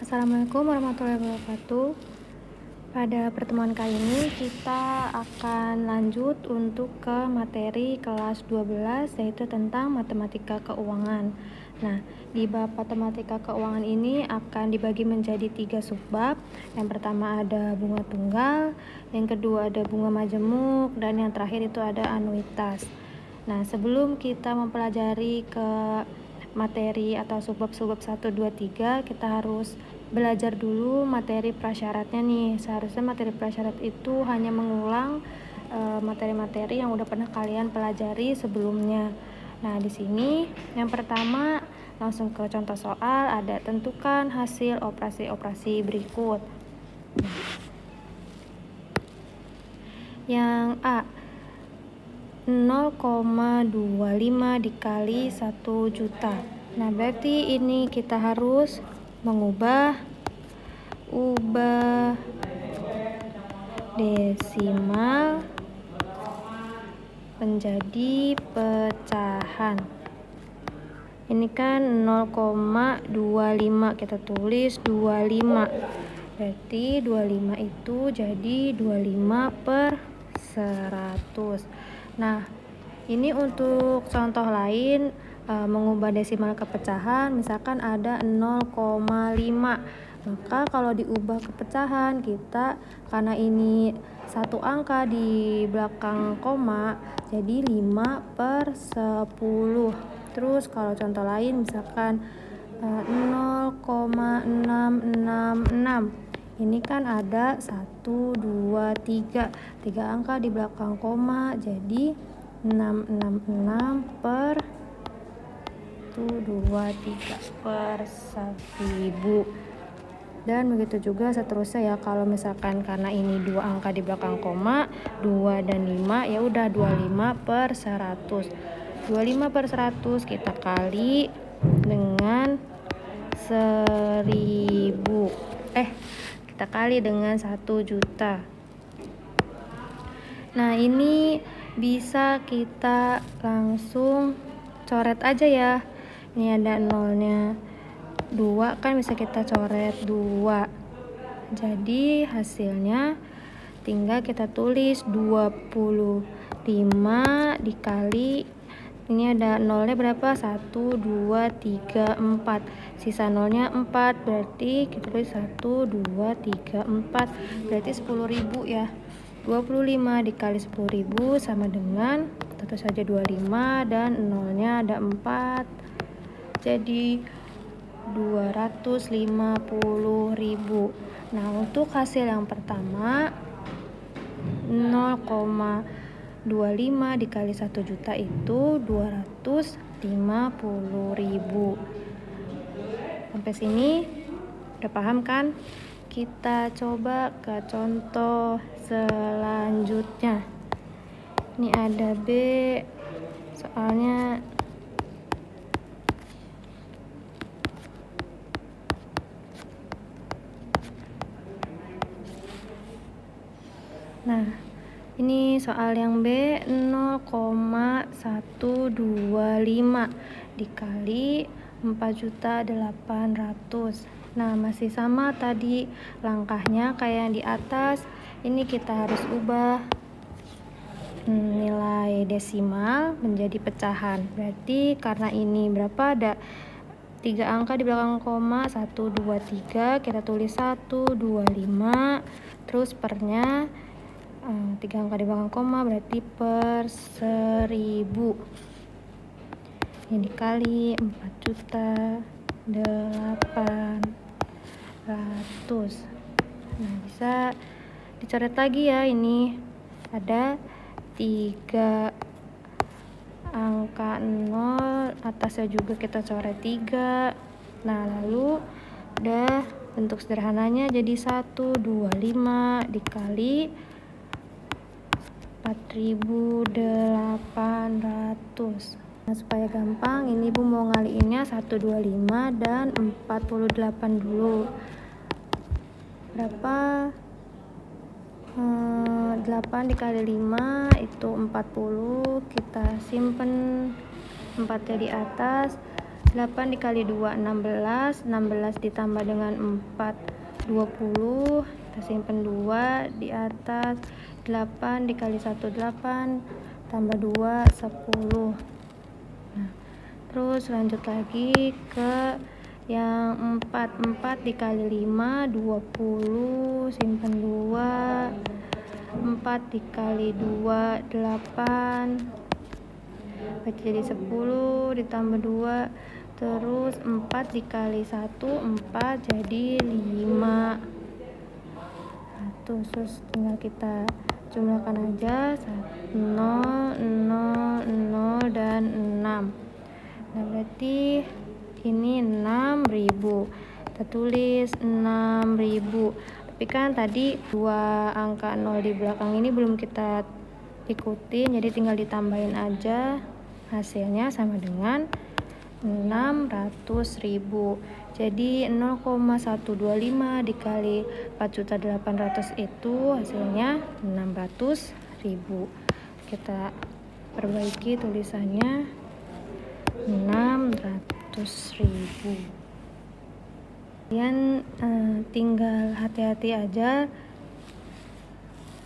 Assalamualaikum warahmatullahi wabarakatuh. Pada pertemuan kali ini kita akan lanjut untuk ke materi kelas 12 yaitu tentang matematika keuangan. Nah, di bab matematika keuangan ini akan dibagi menjadi 3 subbab. Yang pertama ada bunga tunggal, yang kedua ada bunga majemuk, dan yang terakhir itu ada anuitas. Nah, sebelum kita mempelajari ke materi atau subbab-subbab 1, 2, 3, kita harus belajar dulu materi prasyaratnya nih. Seharusnya materi prasyarat itu hanya mengulang materi-materi yang udah pernah kalian pelajari sebelumnya. Nah, di sini yang pertama langsung ke contoh soal, ada tentukan hasil operasi-operasi berikut. Yang A, 0,25 dikali 1 juta. Nah, berarti ini kita harus ubah desimal menjadi pecahan. Ini kan 0,25, kita tulis 25. Berarti 25 itu jadi 25 per 100. Nah, ini untuk contoh lain mengubah desimal ke pecahan, misalkan ada 0,5. Maka kalau diubah ke pecahan, kita karena ini satu angka di belakang koma, jadi 5 per 10. Terus kalau contoh lain misalkan 0,666. Ini kan ada 1, 2, 3 angka di belakang koma, jadi 666 per 1, 2, 3 per 1000. Dan begitu juga seterusnya ya, kalau misalkan karena ini 2 angka di belakang koma, 2 dan 5, ya udah 25 per 100. 25 per 100 kita kali dengan 1000. Kita kali dengan 1 juta. Nah, ini bisa kita langsung coret aja ya. Ini ada nolnya 2, kan bisa kita coret 2. Jadi hasilnya tinggal kita tulis 25 dikali, ini ada nolnya berapa? 1, 2, 3, 4. Sisa nolnya 4, berarti kita tulis 1, 2, 3, 4. Berarti 10.000 ya. 25 dikali 10.000 sama dengan, tentu saja 25 dan nolnya ada 4. Jadi 250.000. Nah, untuk hasil yang pertama 0,25 dikali 1 juta itu 250.000. Sampai sini udah paham kan? Kita coba ke contoh selanjutnya. Ini ada B, soalnya nah, ini soal yang B, 0,125 dikali 4.800. Nah, masih sama tadi langkahnya kayak yang di atas. Ini kita harus ubah nilai desimal menjadi pecahan. Berarti karena ini berapa, ada 3 angka di belakang koma, 1, 2, 3, kita tulis 1, 2, 5, terus pernya 3 angka di belakang koma, berarti per 1000. Ini dikali 4.800. Nah, bisa dicoret lagi ya. Ini ada 3 angka 0, atasnya juga kita coret 3. Nah, lalu udah bentuk sederhananya jadi 125 dikali 4.800. Nah, supaya gampang, ini Ibu mau ngaliinnya 125 dan 48 dulu. Berapa? 8 dikali 5 itu 40. Kita simpen 4-nya di atas. 8 dikali 2 16, 16 ditambah dengan 4 20, kita simpen 2 di atas. 8 dikali 1 8 tambah 2 10. Nah, terus lanjut lagi ke yang 4 dikali 5 20, simpen 2. 4 dikali 2 8, berarti jadi 10 ditambah 2. Terus 4 dikali 1 4, jadi 5. Nah, terus tinggal kita jumlahkan aja 0 0 0 dan 6. Nah, berarti ini 6.000. Kita tulis 6.000. Tapi kan tadi dua angka 0 di belakang ini belum kita ikutin, jadi tinggal ditambahin aja. Hasilnya sama dengan 600.000. Jadi 0,125 dikali 4.800.000 itu hasilnya 600.000. Kita perbaiki tulisannya 600.000. Kalian tinggal hati-hati aja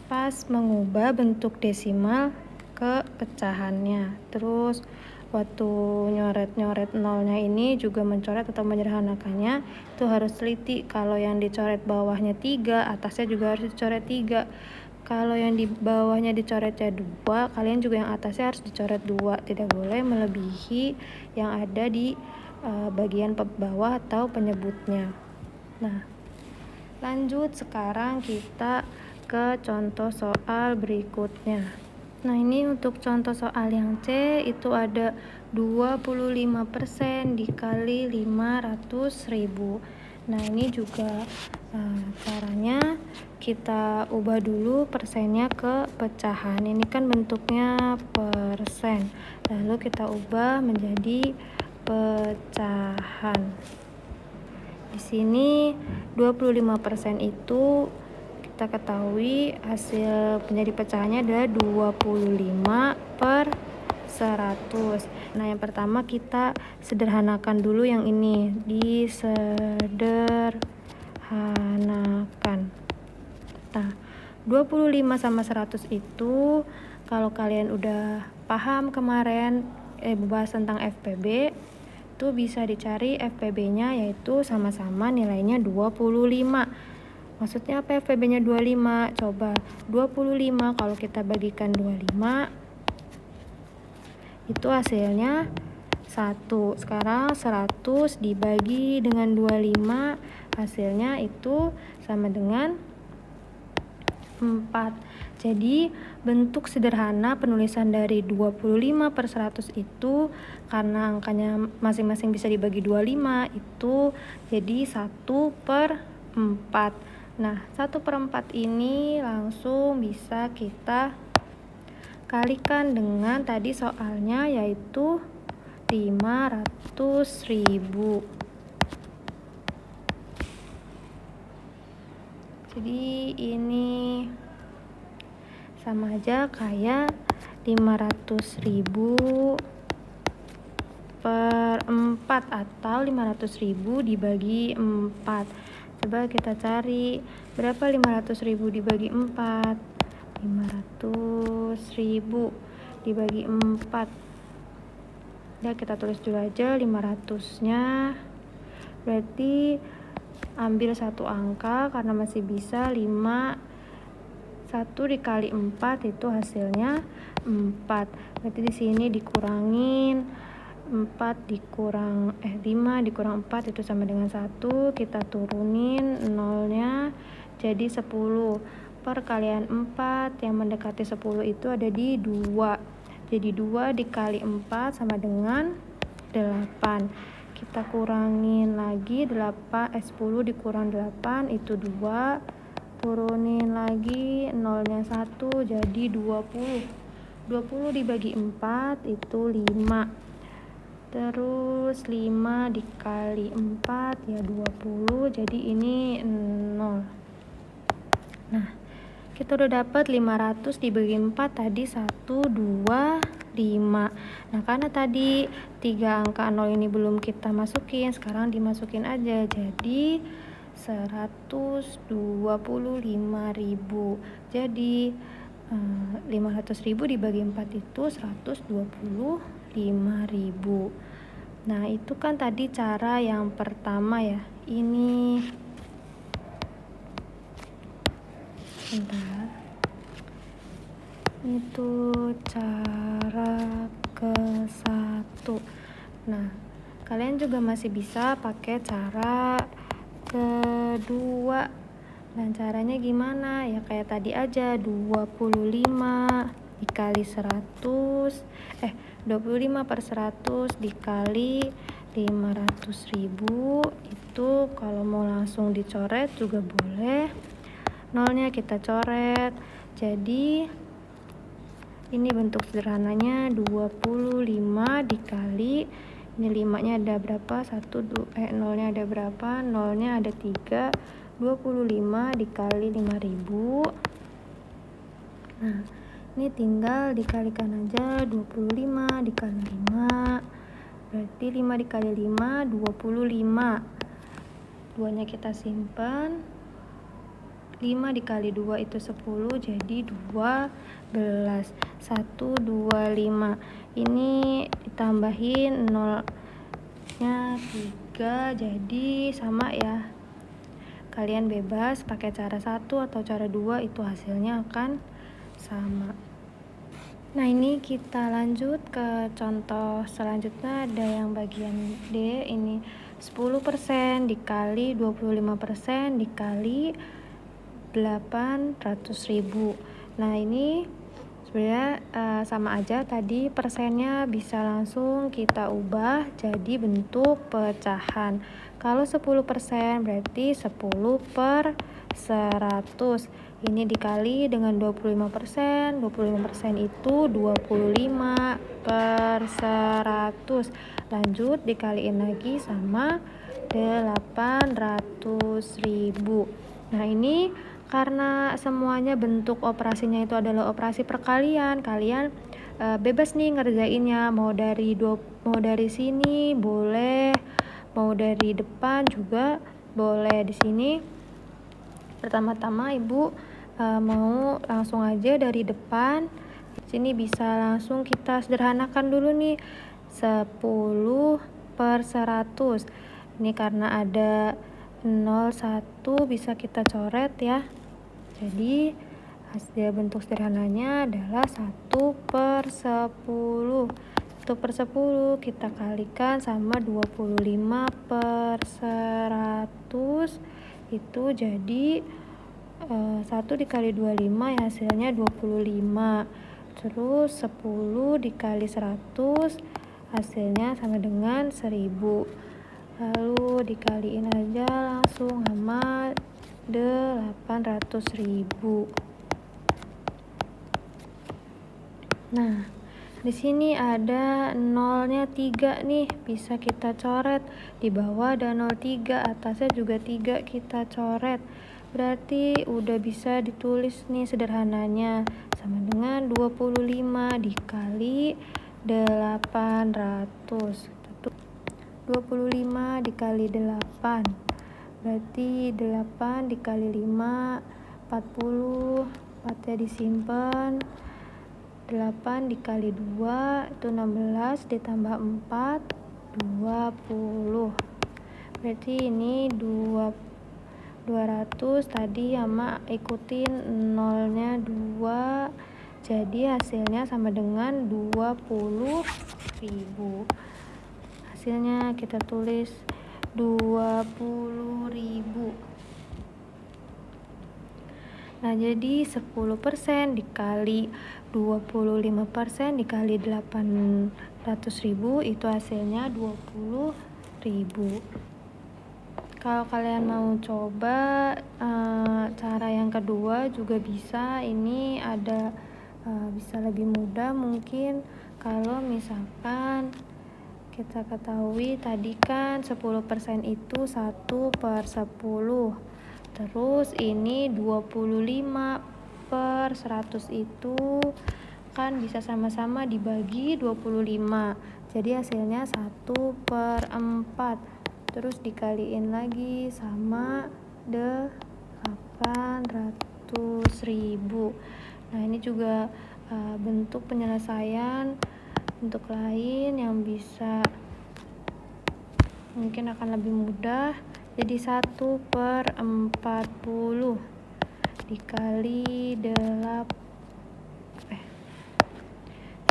pas mengubah bentuk desimal ke pecahannya. Terus waktu nyoret-nyoret nolnya ini juga mencoret atau menyederhanakannya itu harus teliti. Kalau yang dicoret bawahnya 3, atasnya juga harus dicoret 3. Kalau yang di bawahnya dicoretnya 2, kalian juga yang atasnya harus dicoret 2. Tidak boleh melebihi yang ada di bagian bawah atau penyebutnya. Nah, lanjut sekarang kita ke contoh soal berikutnya. Nah, ini untuk contoh soal yang C itu ada 25% dikali 500.000. Nah, ini juga caranya kita ubah dulu persennya ke pecahan. Ini kan bentuknya persen. Lalu kita ubah menjadi pecahan. Di sini 25% itu kita ketahui hasil menjadi pecahannya adalah 25/100. Nah, yang pertama kita sederhanakan dulu yang ini, disederhanakan. Nah, 25 sama 100 itu kalau kalian udah paham kemarin bahas tentang FPB, itu bisa dicari FPB-nya yaitu sama-sama nilainya 25. Maksudnya apa FPB-nya 25? Coba 25 kalau kita bagikan 25 itu hasilnya 1. Sekarang 100 dibagi dengan 25 hasilnya itu sama dengan 4. Jadi bentuk sederhana penulisan dari 25/100 itu karena angkanya masing-masing bisa dibagi 25 itu jadi 1/4. Nah, 1/4 ini langsung bisa kita kalikan dengan tadi soalnya yaitu 500.000. Jadi ini sama aja kayak 500.000 per 4 atau 500.000 dibagi 4. Coba kita cari berapa 500.000 dibagi 4. 500.000 dibagi 4. Ya, kita tulis dulu aja 500-nya. Berarti ambil satu angka karena masih bisa 5. 1 dikali 4 itu hasilnya 4. Berarti di sini dikurangin 5 dikurang 4 itu sama dengan 1. Kita turunin nolnya jadi 10. Perkalian 4 yang mendekati 10 itu ada di 2. Jadi 2 dikali 4 sama dengan 8. Kita kurangin lagi 10 dikurang 8 itu 2. Turunin lagi nolnya 1 jadi 20. 20 dibagi 4 itu 5. Terus 5 dikali 4 ya 20. Jadi ini 0. Nah, kita udah dapat 500 dibagi 4 tadi 1, 2, Nah, karena tadi 3 angka 0 ini belum kita masukin, sekarang dimasukin aja. Jadi 125.000. Jadi 500.000 dibagi 4 itu 125.000. Nah, itu kan tadi cara yang pertama ya. Ini bentar. Itu cara ke-1. Nah, kalian juga masih bisa pakai cara kedua. Nah, caranya gimana? Ya kayak tadi aja, 25 dikali 100 25 per 100 dikali 500.000. Itu kalau mau langsung dicoret juga boleh, nolnya kita coret. Jadi ini bentuk sederhananya 25 dikali, ini 5 nya ada berapa, nolnya ada berapa, nolnya ada 3, 25 dikali 5.000. Nah, ini tinggal dikalikan aja, 25 dikali 5, berarti 5 dikali 5, 25. 2 nya kita simpan, 5 dikali 2 itu 10, jadi 12. 125. Ini ditambahin nolnya 3, jadi sama ya. Kalian bebas pakai cara 1 atau cara 2, itu hasilnya akan sama. Nah, ini kita lanjut ke contoh selanjutnya. Ada yang bagian D, ini 10% dikali 25% dikali 800.000. Nah, ini sebenarnya sama aja, tadi persennya bisa langsung kita ubah jadi bentuk pecahan. Kalau 10% berarti 10 per 100. Ini dikali dengan 25%. 25% itu 25 per 100. Lanjut dikaliin lagi sama 800.000. Nah, ini karena semuanya bentuk operasinya itu adalah operasi perkalian, kalian bebas nih ngerjainnya, mau dari sini boleh, mau dari depan juga boleh. Di sini pertama-tama Ibu mau langsung aja dari depan. Di sini bisa langsung kita sederhanakan dulu nih, 10 per 100. Ini karena ada 01 bisa kita coret ya. Jadi hasil bentuk sederhananya adalah 1 per 10. 1 per 10 kita kalikan sama 25 per 100. Itu jadi 1 dikali 25 ya, hasilnya 25. Terus 10 dikali 100 hasilnya sama dengan 1000. Lalu dikaliin aja langsung sama 800.000. Nah, di sini ada nolnya 3 nih, bisa kita coret. Di bawah ada 03, atasnya juga 3 kita coret. Berarti udah bisa ditulis nih sederhananya, sama dengan 25 dikali 800. 25 dikali 8, berarti 8 dikali 5, 40, 4 nya disimpan, 8 dikali 2 itu 16, ditambah 4, 20. Berarti ini 200 tadi sama ikutin nolnya 2, jadi hasilnya sama dengan 20.000. Hasilnya kita tulis 20.000. Nah, jadi 10% dikali 25% dikali 800.000 itu hasilnya 20.000. Kalau kalian mau coba cara yang kedua juga bisa. Ini ada bisa lebih mudah mungkin kalau misalkan kita ketahui tadi kan 10% itu 1 per 10. Terus ini 25 per 100 itu akan bisa sama-sama dibagi 25. Jadi hasilnya 1/4. Terus dikaliin lagi sama 800.000. Nah, ini juga bentuk penyelesaian bentuk lain yang bisa mungkin akan lebih mudah. Jadi 1/40 dikali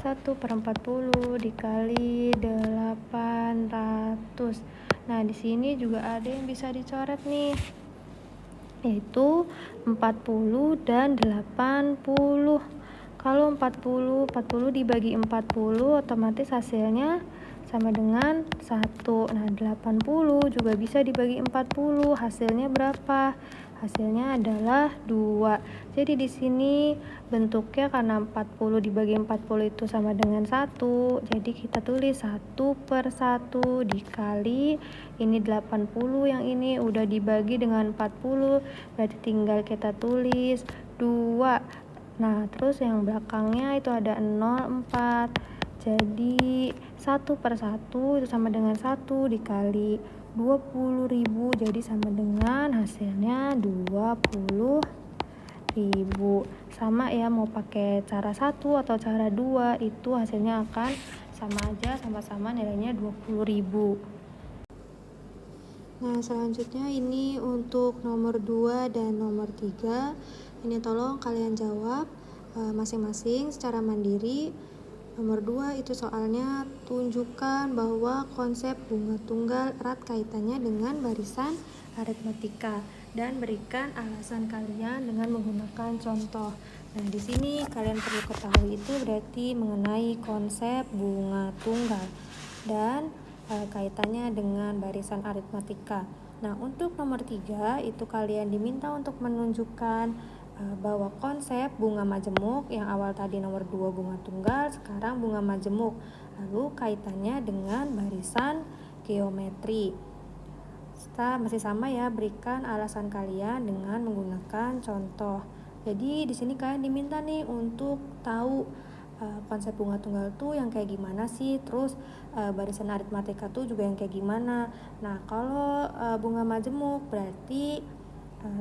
1/40 dikali 800. Nah, di sini juga ada yang bisa dicoret nih, yaitu 40 dan 80. Kalau 40 dibagi 40 otomatis hasilnya sama dengan 1. Nah, 80 juga bisa dibagi 40. Hasilnya berapa? Hasilnya adalah 2. Jadi di sini bentuknya karena 40 dibagi 40 itu sama dengan 1. Jadi kita tulis 1/1 dikali ini 80, yang ini udah dibagi dengan 40. Berarti tinggal kita tulis 2. Nah, terus yang belakangnya itu ada 0,4. Jadi 1/1 itu sama dengan 1 dikali 20.000. Jadi sama dengan hasilnya 20.000. Sama ya, mau pakai cara 1 atau cara 2 itu hasilnya akan sama aja, sama-sama nilainya 20.000. Nah, selanjutnya ini untuk nomor 2 dan nomor 3. Ini tolong kalian jawab masing-masing secara mandiri. Nomor 2 itu soalnya tunjukkan bahwa konsep bunga tunggal erat kaitannya dengan barisan aritmatika dan berikan alasan kalian dengan menggunakan contoh. Nah, di sini kalian perlu ketahui itu berarti mengenai konsep bunga tunggal dan kaitannya dengan barisan aritmatika. Nah, untuk nomor 3 itu kalian diminta untuk menunjukkan bahwa konsep bunga majemuk yang awal tadi nomor 2 bunga tunggal, sekarang bunga majemuk. Lalu kaitannya dengan barisan geometri. Masih sama ya, berikan alasan kalian dengan menggunakan contoh. Jadi di sini kalian diminta nih untuk tahu konsep bunga tunggal tuh yang kayak gimana sih, terus barisan aritmatika tuh juga yang kayak gimana. Nah, kalau bunga majemuk berarti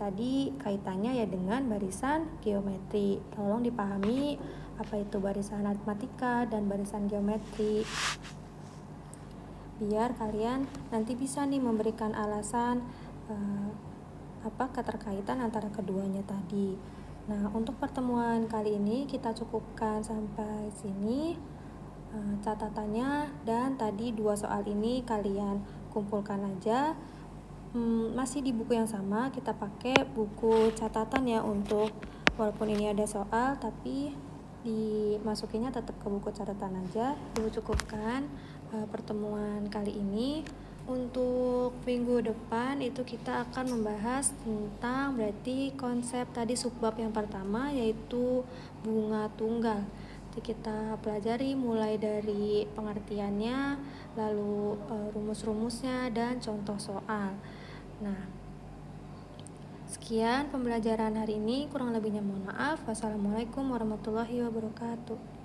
tadi kaitannya ya dengan barisan geometri. Tolong dipahami apa itu barisan aritmatika dan barisan geometri, biar kalian nanti bisa nih memberikan alasan keterkaitan antara keduanya tadi. Nah, untuk pertemuan kali ini kita cukupkan sampai sini catatannya, dan tadi 2 soal ini kalian kumpulkan aja. Masih di buku yang sama, kita pakai buku catatan ya, untuk walaupun ini ada soal tapi dimasukinnya tetap ke buku catatan aja. Dulu cukupkan pertemuan kali ini. Untuk minggu depan itu kita akan membahas tentang berarti konsep tadi subbab yang pertama, yaitu bunga tunggal. Jadi kita pelajari mulai dari pengertiannya, lalu rumus-rumusnya dan contoh soal. Nah, sekian pembelajaran hari ini, kurang lebihnya mohon maaf. Wassalamualaikum warahmatullahi wabarakatuh.